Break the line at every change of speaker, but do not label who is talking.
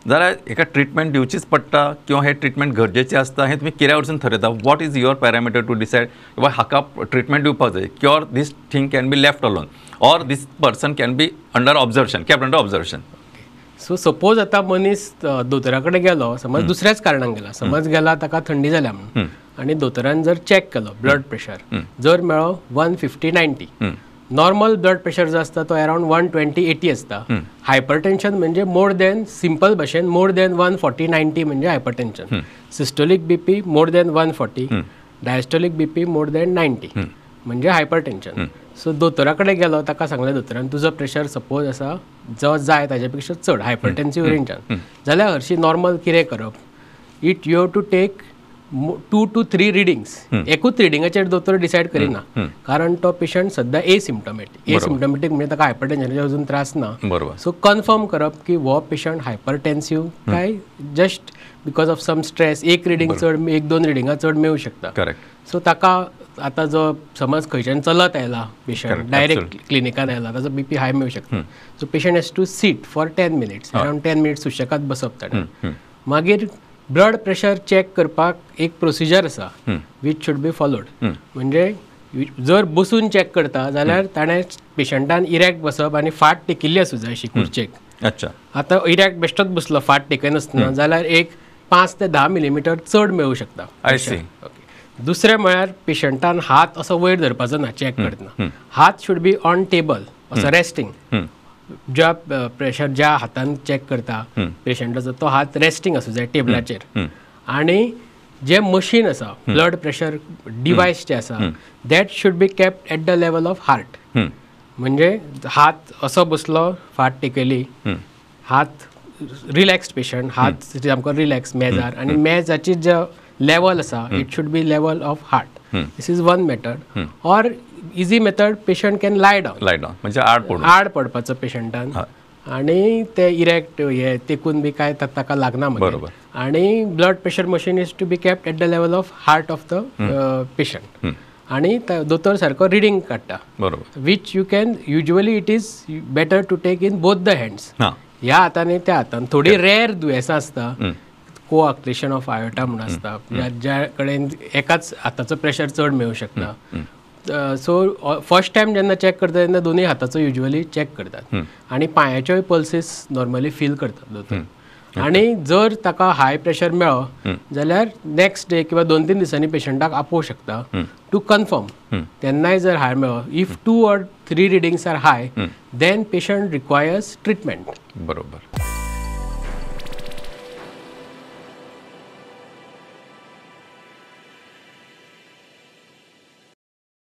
जाल्यार एका ट्रिटमेंट दिवचीच पडटा किंवा हे ट्रिटमेंट गरजेचें आसता हें तुमी कित्या वरसून ठरयता? What is your parameter to decide किंवा हाका ट्रिटमेंट दिवपाक जाय किंवा this thing can be left alone or this person can be under observation, kept under observation?
So suppose आता मनीस दोतोरा कडेन गेलो, समज दुसऱ्याच कारणान गेला, समज गेला ताका थंडी जाल्या म्हणून आनी दोतोरान जर चॅक केलो ब्लड प्रेशर, जर मेळ्ळो 150/90, नॉर्मल ब्लड प्रेशर जो आसता तो अराउंड 120/80 आसता. हायपरटेन्शन म्हणजे मोर दॅन, सिंपल भाशेन मोर दॅन 140/90 म्हणजे hypertension. Systolic BP more than 140, diastolic BP more than 90 म्हणजे हायपरटेन्शन. सो दोतोरा कडेन गेलो, ताका सांगलें दोतोरान तुजो प्रेशर सपोज आसा जो जाय ताजे पेक्षा चड हायपरटेन्सिव्ह रेंजान, जाल्यार हरशी नॉर्मल कितें करप? It you have to take 2 to 3 readings. एकूच रिडिंगाचेर दोतोर डिसायड करिना, कारण तो पेशंट सद्या एसिम्टोमॅटीक म्हणजे ताका हायपरटेन्शनाचे अजून त्रास ना. सो कन्फर्म करप की हो पेशंट हायपरटेन्सिव्ह काय just because of some stress एक रिडिंग चड, 1-2 रिडिंगां चड मेळूं शकता. सो ताका आता जो समज खंयच्यान चलत आयला पेशंट, डायरेक्ट क्लिनिकान आयला, ताजो बीपी हाय मेळूं शकता. So patient has to sit for 10 minutes, around 10 minutes सुशेगाद बसप ताणें. मागीर ब्लड प्रेशर चॅक करपाक एक प्रोसिजर आसा वीच शूड बी फॉलोड. म्हणजे जर बसून चॅक करता जाल्यार ताणें पेशंटान इरेक्ट बसप आनी फाट टेकिल्ली आसूं जाय अशी खुर्चेक. आतां इरेक्ट बेश्टोच बसलो फाट टेकनासतना जाल्यार एक 5 ते 10 मिलीमीटर चड मेळूं शकता. दुसरें म्हळ्यार पेशंटान हात असो वयर धरपाचो ना चॅक करतना. हात शूड बी ऑन टेबल, असो रेस्टिंग. ज्या प्रेशर ज्या हातान चॅक करता पेशंटाचो तो हात रेस्टिंग आसूं जाय टेबलाचेर. आनी जे मशीन आसा ब्लड प्रेशर डिवायस जे आसा that should be kept at the level of heart. म्हणजे हात असो बसलो फाट टेकली, हात रिलॅक्स्ड पेशंट, हात सामको रिलॅक्स मेजार, आनी मेजाची जो लेवल आसा it should be level of heart. This is one method. Or easy method, patient can lie down
म्हणजे आड
पडपाचो पेशंटान आनी ते इरेक्ट हे तेकून बी काय ताका लागना बरोबर. आनी blood pressure machine is to be kept at the level of heart of the patient. आनी दोतोर सारको रिडींग काडटा बरोबर, which you can usually it is better to take in both the hands. ह्या हातान त्या हातान. थोडी रेअर दुयेंसां आसता, कोआक्लेशन ऑफ आयोटा म्हणून आसता, ज्या कडेन एकाच हाताचो प्रेशर चड मेळूं शकता. सो फर्स्ट टायम जेन्ना चॅक करता तेन्ना दोनूय हाताचो युजली चॅक करतात आनी पांयाच्योय पल्सीस नॉर्मली फील करतात दोतोर. आनी जर ताका हाय प्रेशर मेळ्ळो जाल्यार नेक्स्ट डे किंवा 2-3 दिसांनी पेशंटाक आपोवं शकता टू कन्फर्म. तेन्नाय जर हाय मेळ्ळो, if 2 or 3 readings are high, then patient requires treatment.
बरोबर.